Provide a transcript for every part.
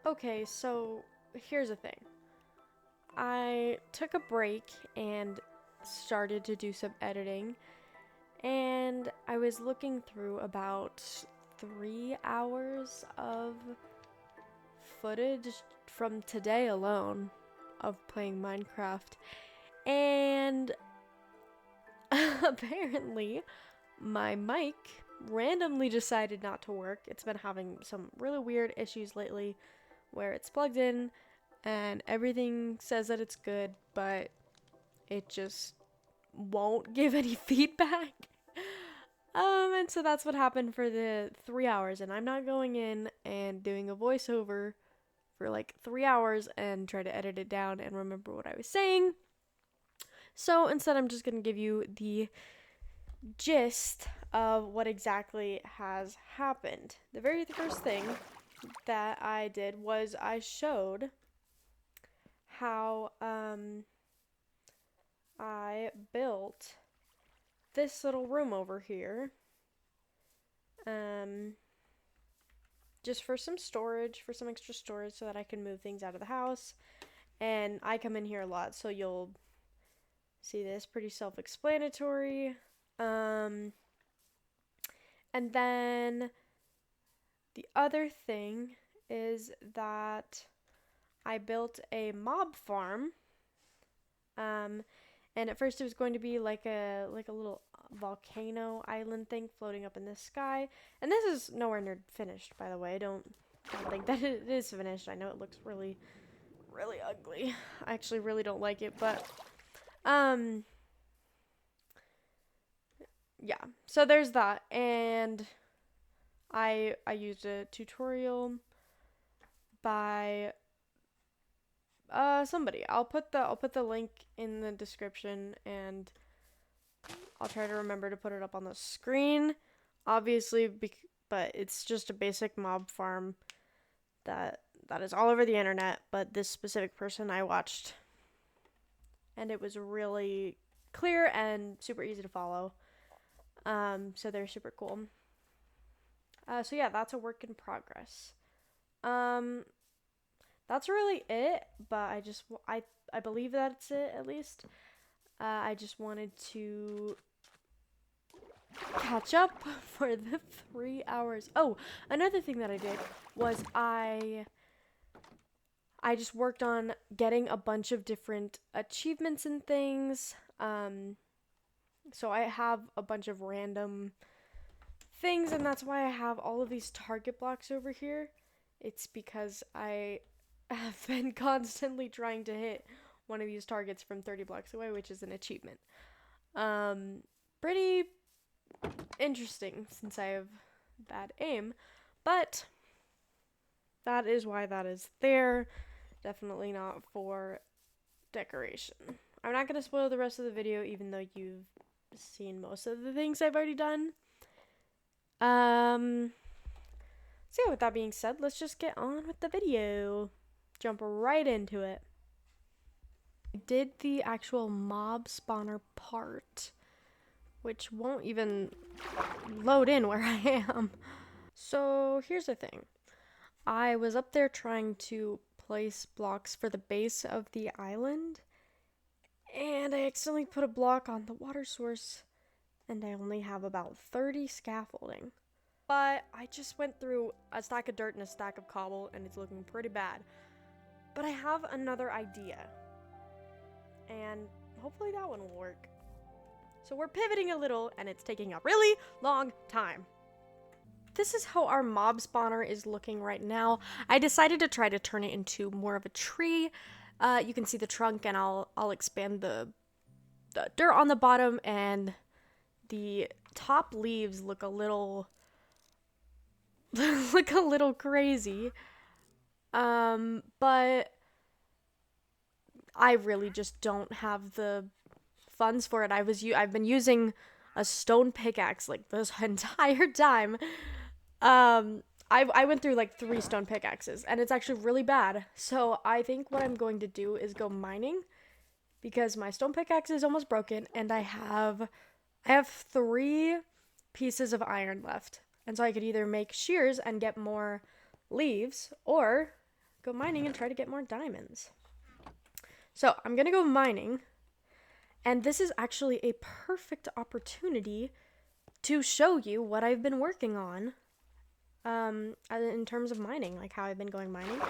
Okay, so here's the thing. I took a break and started to do some editing, and I was looking through about 3 hours of footage from today alone of playing Minecraft, and apparently my mic randomly decided not to work. It's been having some really weird issues lately where it's plugged in and everything says that it's good, but it just won't give any feedback. And so that's what happened for the 3 hours, and I'm not going in and doing a voiceover for like 3 hours and try to edit it down and remember what I was saying. So instead, I'm just gonna give you the gist of what exactly has happened. The very first thing that I did was I showed how I built this little room over here, um, just for some storage, for some extra storage so that I can move things out of the house. And I come in here a lot, so you'll see this, pretty self-explanatory. Um, and then the other thing is that I built a mob farm. And at first it was going to be like a little volcano island thing floating up in the sky. And this is nowhere near finished, by the way. I don't think that it is finished. I know it looks really really ugly. I actually really don't like it, but um yeah. So there's that, and I used a tutorial by somebody. I'll put the link in the description, and I'll try to remember to put it up on the screen. Obviously, but it's just a basic mob farm that is all over the internet, but this specific person I watched, and it was really clear and super easy to follow. So they're super cool. So yeah, that's a work in progress. Um, that's really it. But I believe that's it at least. I just wanted to catch up for the 3 hours. Oh, another thing that I did was I just worked on getting a bunch of different achievements and things. So I have a bunch of random things, and that's why I have all of these target blocks over here. It's because I have been constantly trying to hit one of these targets from 30 blocks away, which is an achievement. Um, Pretty interesting since I have bad aim, but that is why that is there. Definitely not for decoration. I'm not going to spoil the rest of the video, even though you've seen most of the things I've already done. So yeah, with that being said, let's just get on with the video. Jump right into it. I did the actual mob spawner part, which won't even load in where I am. So here's the thing. I was up there trying to place blocks for the base of the island, and I accidentally put a block on the water source, and I only have about 30 scaffolding. But I just went through a stack of dirt and a stack of cobble, and it's looking pretty bad. But I have another idea, and hopefully that one will work. So we're pivoting a little, and it's taking a really long time. This is how our mob spawner is looking right now. I decided to try to turn it into more of a tree. You can see the trunk, and I'll expand the dirt on the bottom, and the top leaves look a little look a little crazy. But I really just don't have the funds for it. I've been using a stone pickaxe like this entire time. I went through like 3 stone pickaxes, and it's actually really bad. So I think what I'm going to do is go mining, because my stone pickaxe is almost broken, and I have 3 pieces of iron left. And so I could either make shears and get more leaves, or go mining and try to get more diamonds. So I'm gonna go mining, and this is actually a perfect opportunity to show you what I've been working on in terms of mining, like how I've been going mining.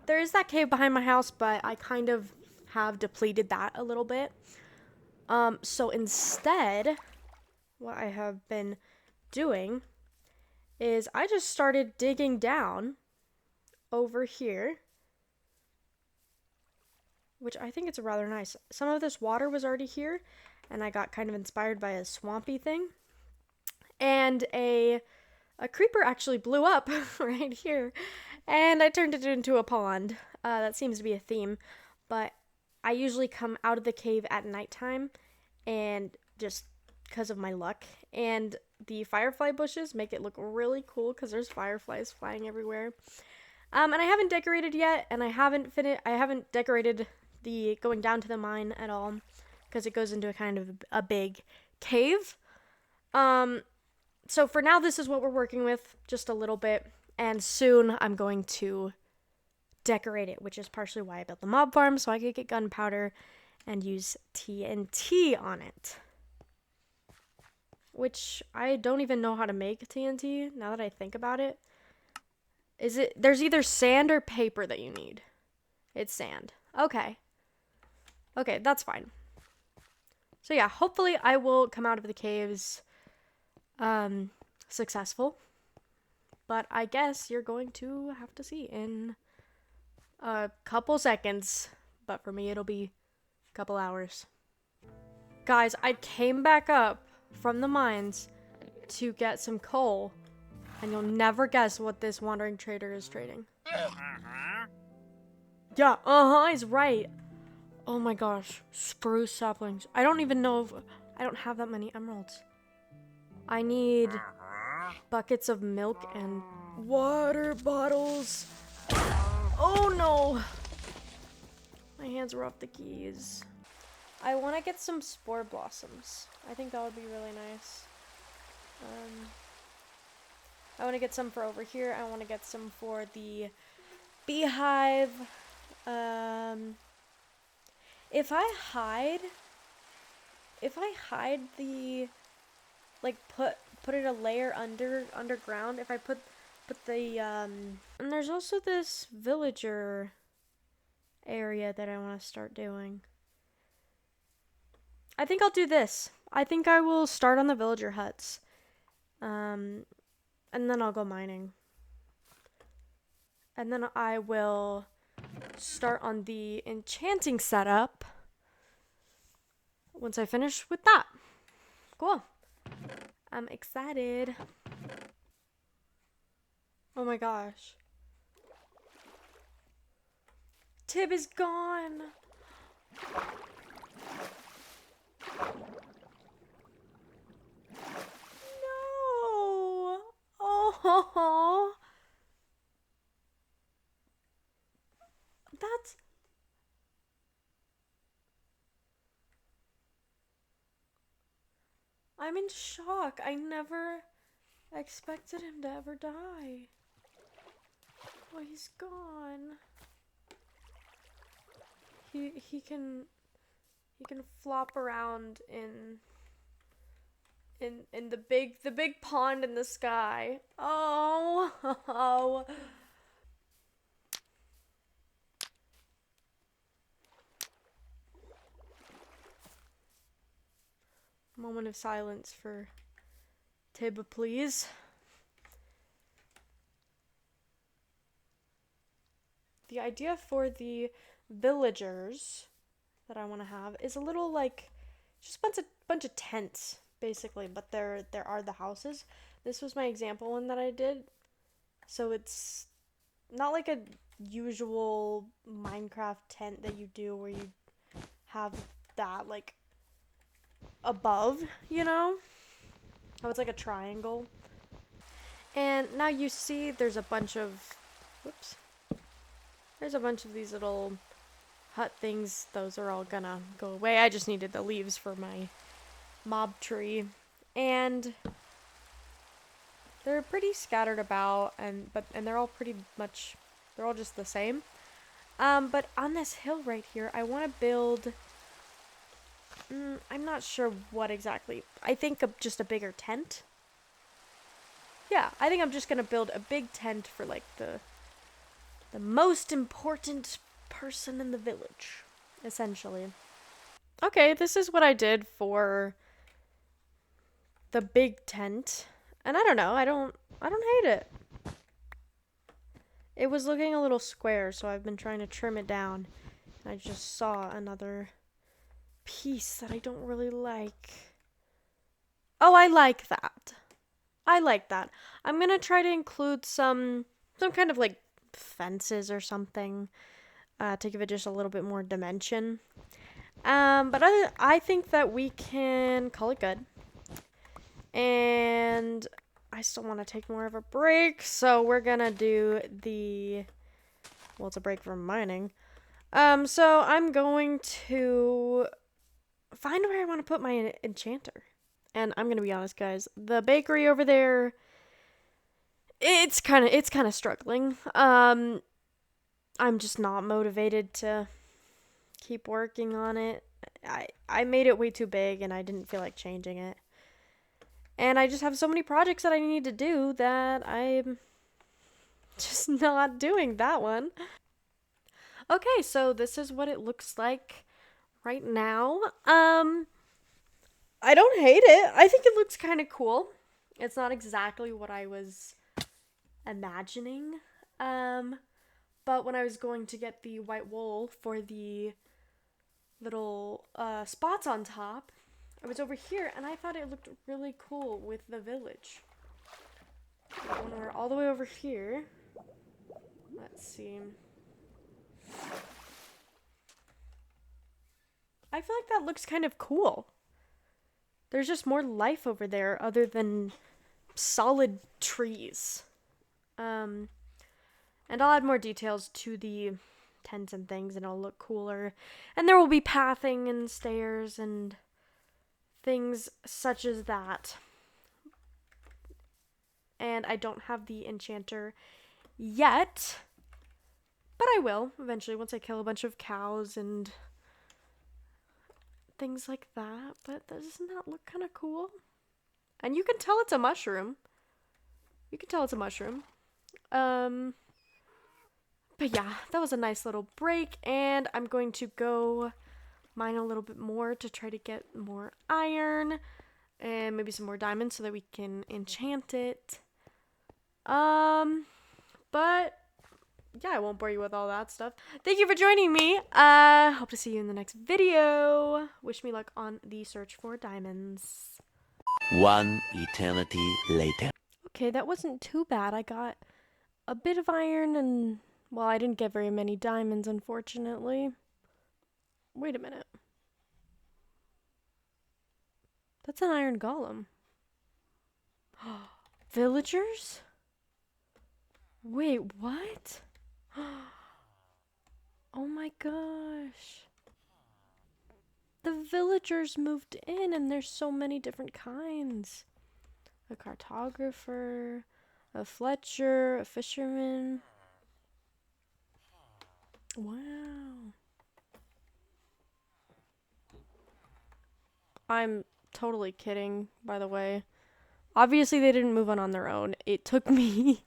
There is that cave behind my house, but I kind of have depleted that a little bit. So instead, what I have been doing is I just started digging down over here, which I think it's rather nice. Some of this water was already here, and I got kind of inspired by a swampy thing. And a creeper actually blew up right here, and I turned it into a pond. That seems to be a theme, but I usually come out of the cave at nighttime, and just because of my luck, and the firefly bushes make it look really cool because there's fireflies flying everywhere. And I haven't decorated yet, and I haven't decorated the going down to the mine at all because it goes into a kind of a big cave. So for now, this is what we're working with, just a little bit, and soon I'm going to decorate it, which is partially why I built the mob farm, so I could get gunpowder and use TNT on it. Which I don't even know how to make TNT, now that I think about it. There's either sand or paper that you need. It's sand. Okay. Okay, that's fine. So yeah, hopefully I will come out of the caves successful, but I guess you're going to have to see in a couple seconds, but for me it'll be a couple hours. Guys, I came back up from the mines to get some coal, and you'll never guess what this wandering trader is trading. Yeah, he's right. Oh my gosh, spruce saplings. I don't even know if I don't have that many emeralds. I need buckets of milk and water bottles. Oh no! My hands were off the keys. I want to get some spore blossoms. I think that would be really nice. I want to get some for over here. I want to get some for the beehive. If I hide the, like, put it a layer underground, if I put the and there's also this villager area that I want to start doing. I think I'll do this. I think I will start on the villager huts. And then I'll go mining. And then I will start on the enchanting setup once I finish with that. Cool. I'm excited. Oh my gosh. Tib is gone. No. Oh. That's... I'm in shock. I never expected him to ever die. Oh, he's gone. He can flop around in the big pond in the sky. Oh. Oh. Moment of silence for Tib, please. The idea for the villagers that I want to have is a little, like, just a bunch of tents, basically, but there are the houses. This was my example one that I did. So it's not like a usual Minecraft tent that you do where you have that, like, above, you know? Oh, it's like a triangle. And now you see there's a bunch of, whoops. There's a bunch of these little hut things. Those are all gonna go away. I just needed the leaves for my mob tree. And they're pretty scattered about, and they're all pretty much, they're all just the same. But on this hill right here, I want to build... I'm not sure what exactly. I think just a bigger tent. Yeah, I think I'm just going to build a big tent for, like, the most important person in the village, essentially. Okay, this is what I did for the big tent. And I don't know, I don't hate it. It was looking a little square, so I've been trying to trim it down. And I just saw another piece that I don't really like. Oh, I like that. I like that. I'm gonna try to include some kind of like fences or something to give it just a little bit more dimension. But I think that we can call it good. And I still want to take more of a break, so we're gonna do well, it's a break from mining. So I'm going to find where I want to put my enchanter. And I'm gonna be honest, guys, the bakery over there, it's kind of struggling. I'm just not motivated to keep working on it. I made it way too big and I didn't feel like changing it. And I just have so many projects that I need to do that I'm just not doing that one. Okay, so this is what it looks like right now. I don't hate it. I think it looks kind of cool. It's not exactly what I was imagining. But when I was going to get the white wool for the little spots on top, I was over here and I thought it looked really cool with the village. But when we're all the way over here, let's see. I feel like that looks kind of cool. There's just more life over there other than solid trees. And I'll add more details to the tents and things and it'll look cooler. And there will be pathing and stairs and things such as that. And I don't have the enchanter yet, but I will eventually once I kill a bunch of cows and things like that. But doesn't that look kind of cool? And you can tell it's a mushroom. But yeah, that was a nice little break, and I'm going to go mine a little bit more to try to get more iron and maybe some more diamonds so that we can enchant it. But yeah, I won't bore you with all that stuff. Thank you for joining me. Hope to see you in the next video. Wish me luck on the search for diamonds. One eternity later. Okay, that wasn't too bad. I got a bit of iron and, well, I didn't get very many diamonds, unfortunately. Wait a minute. That's an iron golem. Villagers? Wait, what? Oh my gosh. The villagers moved in and there's so many different kinds. A cartographer, a fletcher, a fisherman. Wow. I'm totally kidding, by the way. Obviously, they didn't move on their own. It took me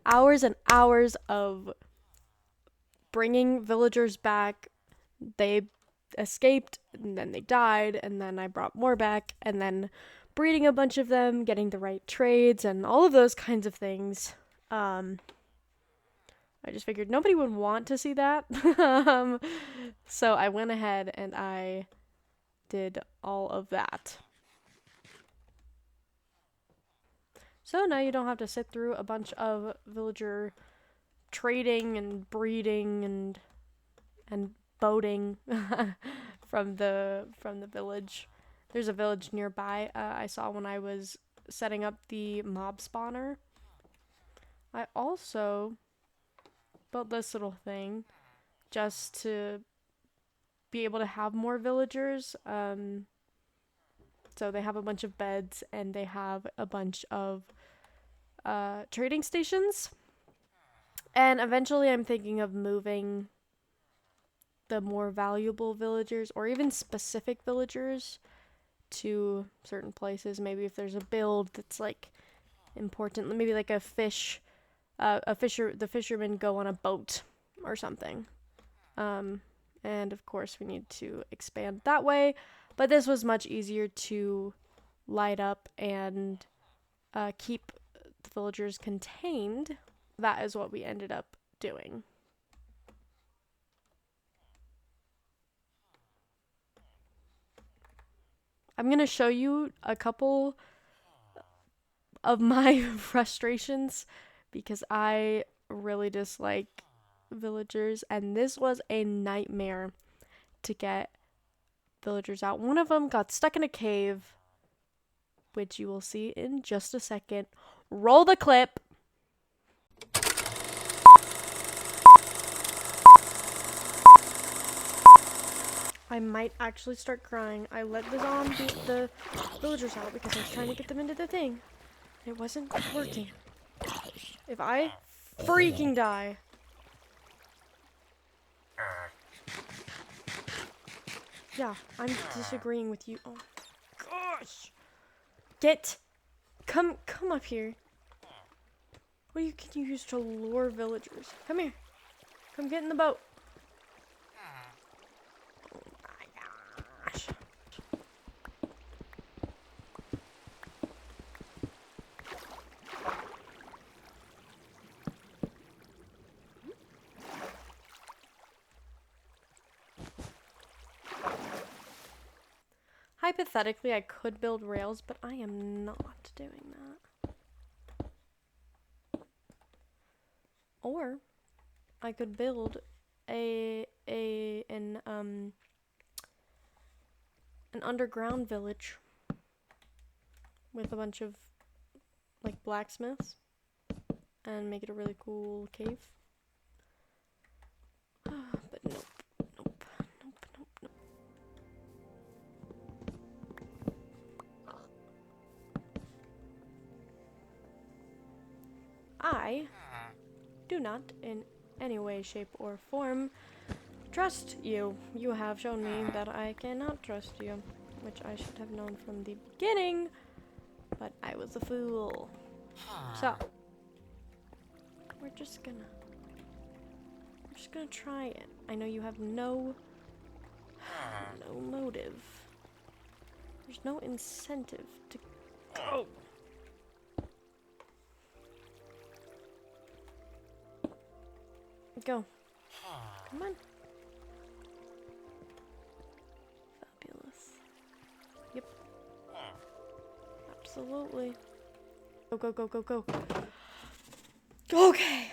hours and hours of bringing villagers back. They escaped, and then they died, and then I brought more back, and then breeding a bunch of them, getting the right trades, and all of those kinds of things. I just figured nobody would want to see that. So I went ahead and I did all of that. So now you don't have to sit through a bunch of villager trading and breeding and boating from the village. There's a village nearby I saw when I was setting up the mob spawner. I also built this little thing just to be able to have more villagers. So they have a bunch of beds and they have a bunch of trading stations. And eventually I'm thinking of moving the more valuable villagers or even specific villagers to certain places. Maybe if there's a build that's like important, maybe like a fish, the fishermen go on a boat or something. And of course we need to expand that way, but this was much easier to light up and keep the villagers contained. That is what we ended up doing. I'm going to show you a couple of my frustrations because I really dislike villagers, and this was a nightmare to get villagers out. One of them got stuck in a cave, which you will see in just a second. Roll the clip. I might actually start crying. I let the villagers out because I was trying to get them into the thing. It wasn't working. If I freaking die. Yeah, I'm disagreeing with you. Oh gosh. Come up here. What can you use to lure villagers? Come here. Come get in the boat. Oh my gosh. Hypothetically, I could build rails, but I am not doing that. Or I could build an underground village with a bunch of like blacksmiths and make it a really cool cave. But nope. I do not, in any way, shape, or form, trust you. You have shown me that I cannot trust you, which I should have known from the beginning, but I was a fool. So, we're just gonna try it. I know you have no motive. There's no incentive to go. Go. Come on. Fabulous. Yep. Absolutely. Go. Okay.